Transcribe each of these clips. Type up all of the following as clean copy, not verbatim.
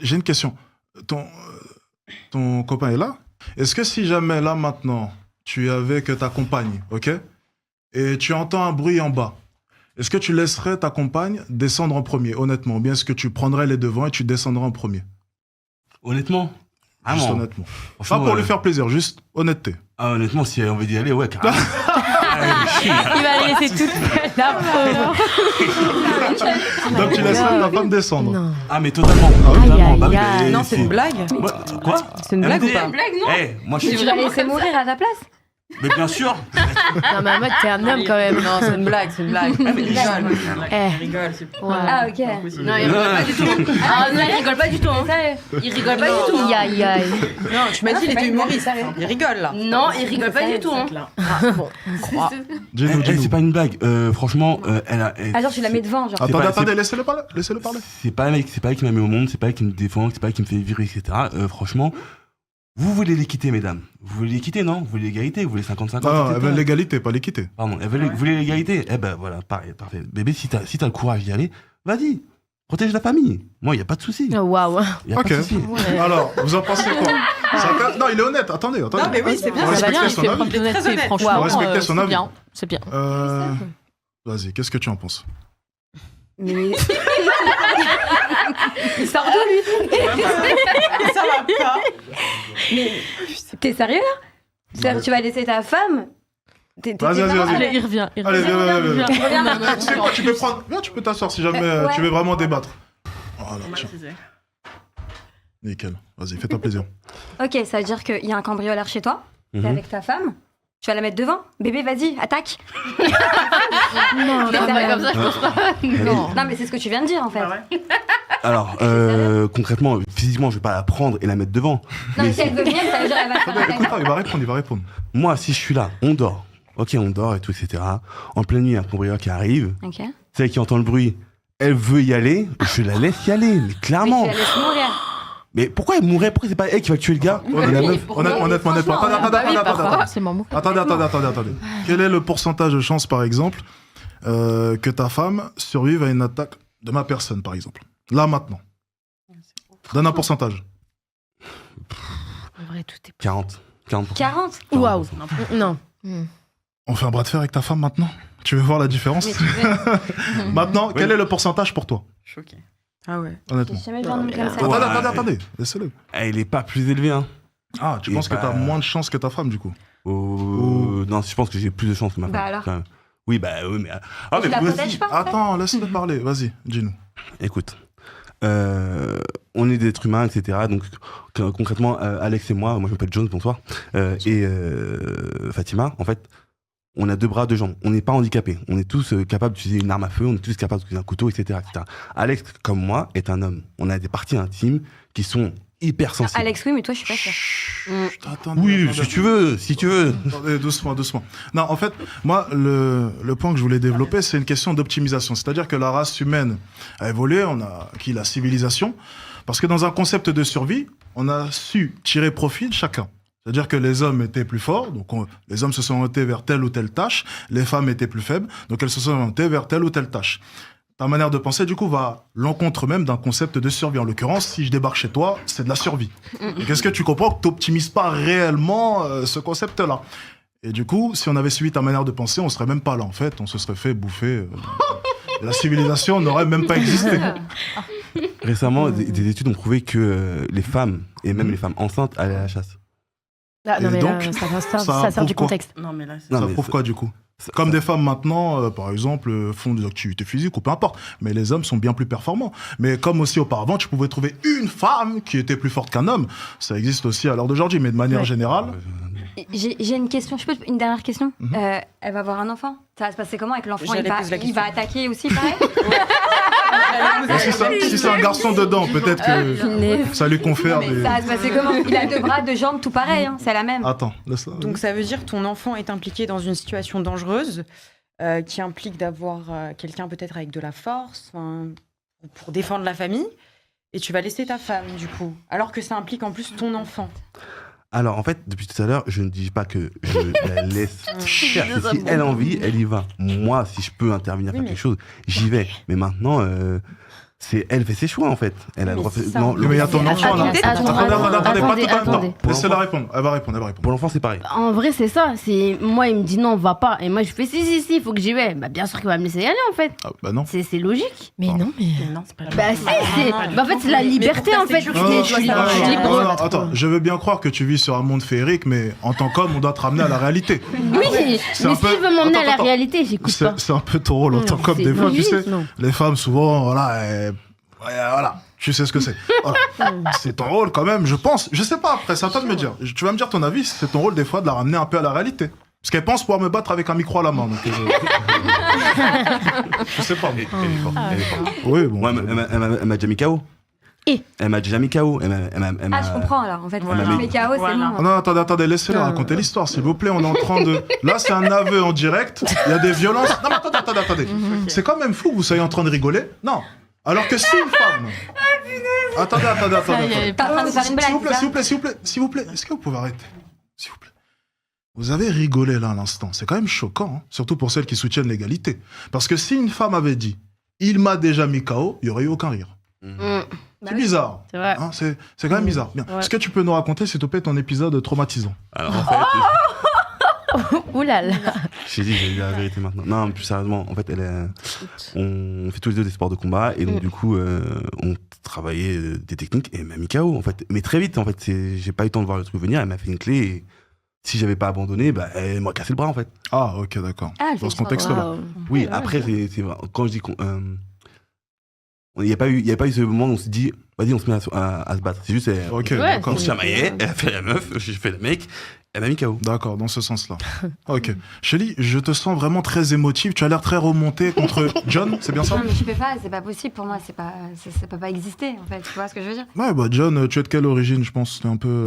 J'ai une question. Ton copain est là? Est-ce que si jamais, là, maintenant, tu es avec ta compagne, ok? Et tu entends un bruit en bas, est-ce que tu laisserais ta compagne descendre en premier, honnêtement? Ou bien est-ce que tu prendrais les devants et tu descendrais en premier? Honnêtement? Juste honnêtement. Pas pour lui faire plaisir, juste honnêteté. Ah, honnêtement, si elle a envie d'y aller, ouais, carrément. Il va la laisser toute seule, la pauvre. Donc tu laisserais ta femme descendre. Non. Ah, mais totalement. Aïe, Totalement. aïe, Bah oui, aïe. mais Non, c'est une blague. Quoi? C'est une blague ou pas? Une blague, non? Eh, moi, je Tu suis. vas laisser mourir à ta place? Mais bien sûr. Non, mais en mode, t'es un homme quand même. Non, c'est une blague, c'est une blague. Ah, mais Il rigole. rigole. Eh. Il rigole, c'est pas. Ouais. Ah, ok. Non, il rigole pas du tout. Ah, non, il rigole pas du tout. Hein. Il rigole pas du tout. Aïe, aïe, aïe. Non, tu m'as dit il c'est pas était une blague, humoriste. sérieux. Il rigole là. Non, il rigole pas du tout. Hein. Bon. Dis-nous, C'est dis-nous. pas une blague. Franchement, elle a. Ah, genre, tu la mets devant, genre. C'est pas- Attendez, c'est- laissez-le parler. Laissez-le parler. C'est pas elle qui m'a mis au monde, c'est pas elle qui me défend, c'est pas elle qui me fait virer, etc. Franchement, vous voulez les quitter, mesdames. Vous voulez les quitter, non? Vous voulez l'égalité, vous voulez 50-50. Non, elle etc. veut l'égalité, pas l'équité. Pardon, vous voulez l'égalité? Eh ben voilà, pareil, parfait. Bébé, si t'as le courage d'y aller, vas-y. Protège la famille. Moi, il n'y a pas de souci. Oh, waouh. Y a Ok. pas de souci. Alors, vous en pensez quoi? Non, il est honnête. Attendez. Non, mais oui, c'est bien. On Ça va respecte bien, il son fait avis. preuve d'honnêteté, honnête. franchement. On respecte son c'est avis. bien, c'est bien. Vas-y, qu'est-ce que tu en penses? Mais. Il sort d'où, lui? Ça va pas. Mais. T'es sérieux, là? C'est-à-dire, tu vas laisser ta femme? Vas-y. Allez, il revient. Allez, viens. Reviens. Tu sais quoi, tu peux prendre. Viens, tu peux t'asseoir si jamais Ouais. tu veux vraiment débattre. Voilà, tiens. Nickel. Vas-y, fais-toi plaisir. Ok, ça veut dire qu'il y a un cambrioleur chez toi, t'es Mhm. avec ta femme, tu vas la mettre devant. Bébé, vas-y, attaque. Non, Mais non, sérieux. comme ça, je pense pas. Non. Non, mais c'est ce que tu viens de dire, en fait. Alors, concrètement, physiquement, je vais pas la prendre et la mettre devant. Non, mais Mais si elle veut venir, ça veut dire qu'elle va te Attendez, faire écoute, attaquer. il va répondre. moi, si je suis là, on dort. Ok, on dort et tout, etc. En pleine nuit, il y a un cambrioleur qui arrive. Ok. Celle qui entend le bruit, elle veut y aller. Je la laisse y aller, mais Mais clairement. tu la laisses mourir. Mais pourquoi elle mourrait? Pourquoi c'est pas elle qui va tuer le gars? Et la meuf. Honnêtement. Attendez. Attendez. Quel est le pourcentage de chance, par exemple, que ta femme survive à une attaque de ma personne, par exemple? Là, maintenant. Donne un pourcentage. En vrai, tout est 40. 40%. 40? Waouh. Non. On fait un bras de fer avec ta femme maintenant? Tu veux voir la différence? Mais tu veux. Maintenant, quel est le pourcentage pour toi? Choqué. Ah ouais. Honnêtement. J'ai jamais vu un homme comme ça. Ouais. Attendez. Laissez-le. Elle est pas plus élevée, hein. Ah, tu Et penses que bah- t'as moins de chance que ta femme, du coup? Non, je pense que j'ai plus de chance que ma femme. Bah alors. quand même. Oui, bah oui, mais. Mais tu la vous protèges aussi. pas, en fait. Attends, laisse-le parler. Vas-y, dis-nous. Écoute, on est des êtres humains, etc. Donc concrètement, Alex et moi je m'appelle John, bonsoir, et Fatima, en fait, on a 2 bras, 2 jambes. On n'est pas handicapés. On est tous capables d'utiliser une arme à feu, on est tous capables d'utiliser un couteau, etc., etc. Alex, comme moi, est un homme. On a des parties intimes qui sont hyper sensibles. Alex, oui, mais toi, je suis pas sûre. Oui, si tu veux, si tu veux. Attendez, doucement. Non, en fait, moi, le point que je voulais développer, c'est une question d'optimisation. C'est-à-dire que la race humaine a évolué, on a acquis la civilisation, parce que dans un concept de survie, on a su tirer profit de chacun. C'est-à-dire que les hommes étaient plus forts, donc les hommes se sont orientés vers telle ou telle tâche, les femmes étaient plus faibles, donc elles se sont orientées vers telle ou telle tâche. Ta manière de penser, du coup, va à l'encontre même d'un concept de survie. En l'occurrence, si je débarque chez toi, c'est de la survie. Et qu'est-ce que tu comprends que tu n'optimises pas réellement ce concept-là? Et du coup, si on avait suivi ta manière de penser, on serait même pas là, en fait. On se serait fait bouffer. La civilisation n'aurait même pas existé. Récemment, des études ont prouvé que les femmes, et même les femmes enceintes, allaient à la chasse. Ah, non, Et mais donc, là, ça ça sort du prouve quoi? contexte. Non, mais là, c'est. Non, Ça mais prouve quoi, du coup? Comme des femmes maintenant, par exemple, font des activités physiques ou peu importe. Mais les hommes sont bien plus performants. Mais comme aussi auparavant, tu pouvais trouver une femme qui était plus forte qu'un homme. Ça existe aussi à l'heure d'aujourd'hui. Mais de manière Ouais. générale, J'ai une question, je peux une dernière question. Elle va avoir un enfant. Ça va se passer comment avec l'enfant? J'allais poser la Il question. va attaquer aussi, pareil? si c'est un garçon dedans, peut-être que ça lui confère des... Ça va se passer comment? Il a 2 bras, 2 jambes, tout pareil. Hein. C'est la même. Attends, laisse-la. Donc ça veut dire que ton enfant est impliqué dans une situation dangereuse qui implique d'avoir quelqu'un peut-être avec de la force pour défendre la famille et tu vas laisser ta femme du coup alors que ça implique en plus ton enfant. Alors, en fait, depuis tout à l'heure, je ne dis pas que je la laisse faire. Si elle a envie, elle y va. Moi, si je peux intervenir, Oui, faire mais- quelque chose, j'y vais. Mais maintenant, elle fait ses choix en fait. Elle a le droit. Non, Mais il y a ton enfant là. Attendez, pas tout en même temps. attendez. Laissez-la répondre. Elle va répondre. Pour l'enfant, c'est pareil. En vrai, c'est ça. C'est moi, il me dit non, va pas. Et moi, je fais si, il faut que j'y vais. Bah, bien sûr qu'il va me laisser y aller, en fait. Ah, bah non. C'est logique. Mais non, mais. Non, c'est pas Bah, si, bah, en fait, c'est la liberté, en fait. Non, Je suis libre. non, attends, je veux bien croire que tu vis sur un monde féerique, mais en tant qu'homme, on doit te ramener à la réalité. Oui, mais C'est un s'il peu- veut m'emmener à la Attends. réalité, j'écoute pas. C'est un peu ton rôle en tant qu'homme. c'est Des fois, tu logique, sais, non. les femmes, souvent, voilà, voilà, tu sais ce que c'est. Voilà. C'est ton rôle quand même, je pense. Je sais pas après, c'est à toi de me dire. Tu vas me dire ton avis, c'est ton rôle des fois de la ramener un peu à la réalité. Parce qu'elle pense pouvoir me battre avec un micro à la main. Donc, je sais pas. Elle est forte. Elle est forte. Oui, bon. Moi, elle m'a déjà mis KO. Et Elle m'a déjà mis KO. Ah, je comprends alors, en fait. Voilà. Mais KO, c'est Voilà. bon. Non, attendez, laissez-la raconter l'histoire, s'il vous plaît. On est en train de. Là, c'est un aveu en direct. Il y a des violences. Non, mais attendez. C'est quand même fou que vous soyez en train de rigoler. Non. Alors que si une femme. Attendez. T'es en train de faire une blague, S'il vous plaît. Est-ce que vous pouvez arrêter? S'il vous plaît. Vous avez rigolé là à l'instant. C'est quand même choquant, hein, surtout pour celles qui soutiennent l'égalité. Parce que si une femme avait dit il m'a déjà mis KO, il n'y aurait eu aucun rire. C'est bizarre. C'est vrai. Hein, c'est quand même bizarre. Bien. Ouais. Est-ce que tu peux nous raconter, s'il te plaît, ton épisode traumatisant? Alors en fait, Ouh là là. j'ai dit, j'ai dit la vérité maintenant. Non, plus sérieusement, en fait, on fait tous les deux des sports de combat et donc du coup, on travaillait des techniques et elle m'a mis KO en fait. Mais très vite, en fait, j'ai pas eu le temps de voir le truc venir. Elle m'a fait une clé et si j'avais pas abandonné, bah, elle m'a cassé le bras en fait. Ah, ok, d'accord. Ah, elle Dans fait ce ça. contexte-là. Oui, après, c'est vrai. Quand je dis il n'y a pas eu ce moment où on s'est dit, vas-y, on se met à se battre. C'est juste, Ok, Ouais, d'accord. on se chamaillait, elle a fait la meuf, j'ai fait le mec, elle m'a mis KO. D'accord, dans ce sens-là. Ok. Shelly, je te sens vraiment très émotive. Tu as l'air très remontée contre John, c'est bien ça? Non, mais je peux pas, c'est pas possible pour moi, ça peut pas exister, en fait. Tu vois ce que je veux dire? Ouais, bah John, tu es de quelle origine, je pense? T'es un peu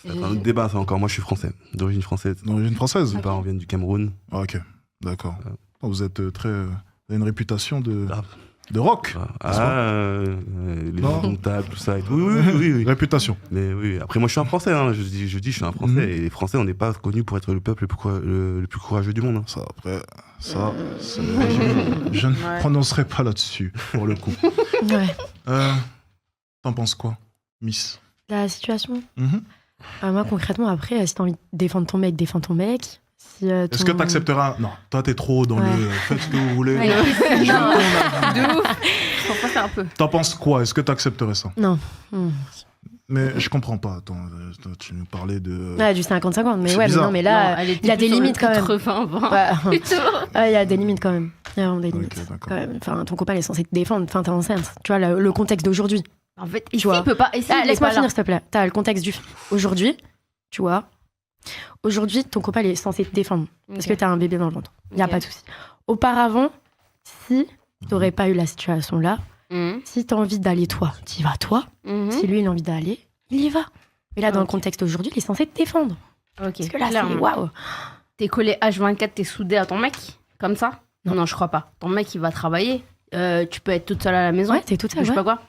C'est un autre débat, ça encore. Moi, je suis français, d'origine française. d'origine française? Mes parents viennent du Cameroun. Ah, ok, d'accord. Vous êtes très... Vous avez une réputation Grave. de rock. Les Non. indomptables, tout ça et tout. Oui. Réputation. Mais oui, après, moi, je suis un Français. Hein. Je dis, je suis un Français. Mhm. Et les Français, on n'est pas connus pour être le peuple le plus courageux du monde. Hein. Ça, après, ça, je ne prononcerai pas là-dessus, pour le coup. Ouais. T'en penses quoi, Miss? La situation. Mhm. Moi, concrètement, après, si t'as envie de défendre ton mec, défends ton mec. Si, Est-ce que t'accepteras... Non, toi, t'es trop dans Ouais. le... Faites ce que vous voulez. Ouais. De ouf. Faut pas faire un peu. T'en penses quoi? Est-ce que t'accepterais ça? Non. Mais je comprends pas. Attends, tu nous parlais de... Ouais, du 50-50. Mais C'est ouais, mais bizarre. non, mais là, Non, elle était il y a plus des sur le limites quand même. 80-20. Ouais. Plutôt. Il y a des limites quand même. Il y a vraiment des Ok, limites. d'accord. Quand même. Enfin, ton copain il est censé te défendre. Enfin, t'es enceinte. Tu vois, le contexte d'aujourd'hui. En fait, Tu ici, vois. il peut pas. Ici, il est Laisse-moi pas finir, là. s'il te plaît. T'as le contexte du... Aujourd'hui, tu vois. Aujourd'hui, ton copain il est censé te défendre. Parce que t'as un bébé dans le ventre. Il n'y a Ok. pas de souci. Auparavant, si t'aurais pas eu la situation là, Mhm. si t'as envie d'aller toi, t'y vas toi. Mhm. Si lui il a envie d'aller, il y va. Mais là, dans le Ok. contexte d'aujourd'hui, il est censé te défendre. Ok. Parce que là, c'est Clairement. waouh. T'es collé H24, t'es soudé à ton mec comme ça? Non, je crois pas. Ton mec, il va travailler. Tu peux être toute seule à la maison. Ouais, t'es toute Ou seule. je sais ouais. pas quoi.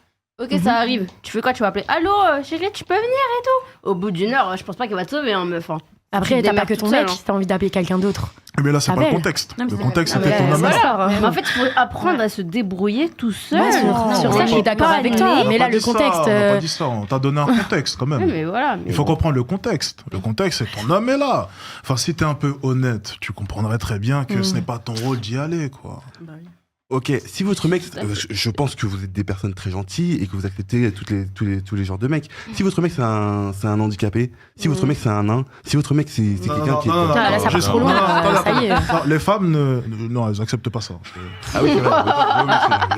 Ok, Mhm. ça arrive. Tu fais quoi? Tu vas appeler. Allô, chérie, tu peux venir et tout? Au bout d'une heure, je pense pas qu'elle va te sauver, hein, meuf. Hein. Après, Tu te t'as pas démerdes que ton toute seule, mec, hein. si t'as envie d'appeler quelqu'un d'autre. Mais là, c'est Ah pas le belle. contexte. Non, mais Le c'est- contexte, Ah, c'était mais ton voilà. amour. Mais en fait, il faut apprendre à se débrouiller tout seul. Ouais, sur Non, ça, on va je suis pas- d'accord avec toi. On a Mais pas là, le dit ça, contexte. On n'a pas dit ça, on t'a donné un contexte quand Ouais, même. mais voilà. Mais Il faut bon. comprendre le contexte. Le contexte, c'est ton homme est là. Enfin, si t'es un peu honnête, tu comprendrais très bien que ce n'est pas ton rôle d'y aller, quoi. Ok, si votre mec, je pense que vous êtes des personnes très gentilles et que vous acceptez tous les genres de mecs. Si votre mec c'est un handicapé, si votre mec c'est un nain, si votre mec c'est quelqu'un qui est... non, Putain, là, ça part juste- trop loin, attends, ça y est. non, les femmes, non, elles acceptent pas ça. Ah oui, c'est vrai.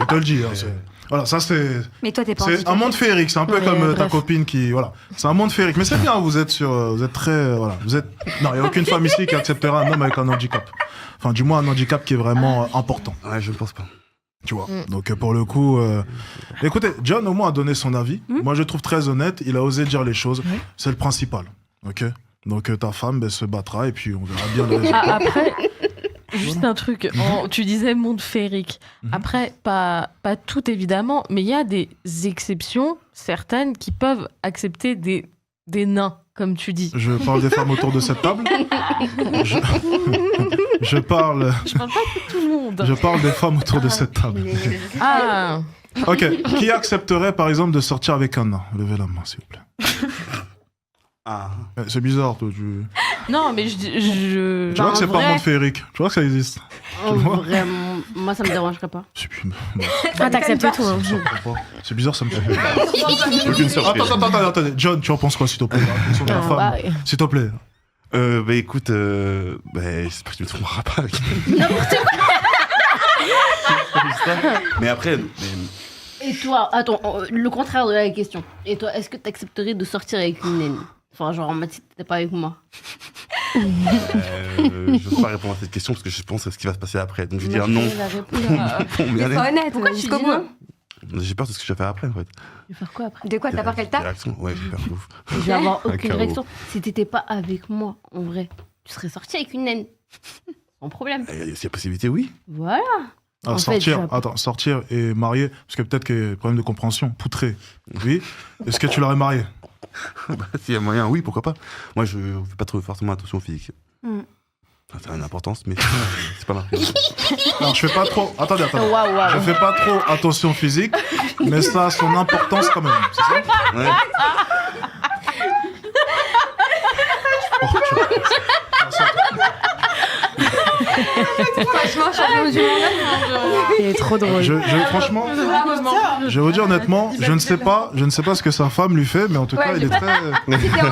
Je te le dis. Hein, voilà, ça c'est... Mais toi, t'es pas C'est un handicapé. monde féerique, c'est un peu Ouais, comme ta bref. copine qui... Voilà, c'est un monde féerique. Mais c'est bien, vous êtes très... Voilà, vous êtes... Non, il n'y a aucune femme ici qui acceptera un homme avec un handicap. Enfin, du moins un handicap qui est vraiment important. Ouais, je ne pense pas. Tu vois. Donc pour le coup, écoutez, John au moins a donné son avis. Moi je le trouve très honnête. Il a osé dire les choses. C'est le principal. Ok. Donc ta femme ben, se battra et puis on verra bien le résultat. Ah, après, juste un truc. Tu disais monde féerique. Mhm. Après, pas tout évidemment, mais il y a des exceptions certaines qui peuvent accepter des nains, comme tu dis. Je parle des femmes autour de cette table. Je, je parle Je parle pas de tout le monde. des femmes autour de cette table. Ah, Ok, qui accepterait par exemple de sortir avec un nain? Levez la main, s'il vous plaît. Ah. C'est bizarre, toi. Tu Non, mais je... vois que c'est en pas un vrai- monde féerique. Tu vois que ça existe. En vois vrai, moi, ça me dérangerait pas. Ah, t'acceptes tout. Hein. Je comprends pas. C'est bizarre, ça me fait peur. Aucune surprise. Attends. John, tu en penses quoi, s'il te plaît? La question de la Ah, femme. bah, S'il te plaît. Bah écoute, j'espère que tu me tromperas pas. Mais après, Et toi, attends, le contraire de la question. Et toi, est-ce que t'accepterais de sortir avec une naine? Enfin, genre, en mode, si t'étais pas avec moi. je ne veux pas répondre à cette question parce que je pense à ce qui va se passer après. Donc je vais dire non. La réponse. Pour bien Sois honnête, Pourquoi tu jusqu'au dis bout. non? J'ai peur de ce que je vais faire après en fait. Je vais faire quoi après? De quoi? T'as peur qu'elle Des tape? réactions. Ouais, j'ai peur de ouf. Je vais avoir aucune chaos. réaction. Si t'étais pas avec moi, en vrai, tu serais sorti avec une naine. Sans problème. S'il y a possibilité, oui. Voilà. Alors, En fait, sortir et marier, parce que peut-être qu'il y a des problèmes de compréhension. Poutré, oui. Est-ce que tu l'aurais marié? Bah, s'il y a moyen, oui, pourquoi pas. Moi, je fais pas trop forcément attention au physique. Mm. Ça a une importance, mais c'est pas ma priorité. Alors, je fais pas trop. Attendez. Waouh, waouh. Je fais pas trop attention physique, mais ça a son importance quand même. C'est ça? Ouais. Franchement, champion du monde. Il est trop drôle. Franchement, je vais vous dire honnêtement, je ne sais pas ce que sa femme lui fait, mais en tout cas, il est très. C'était en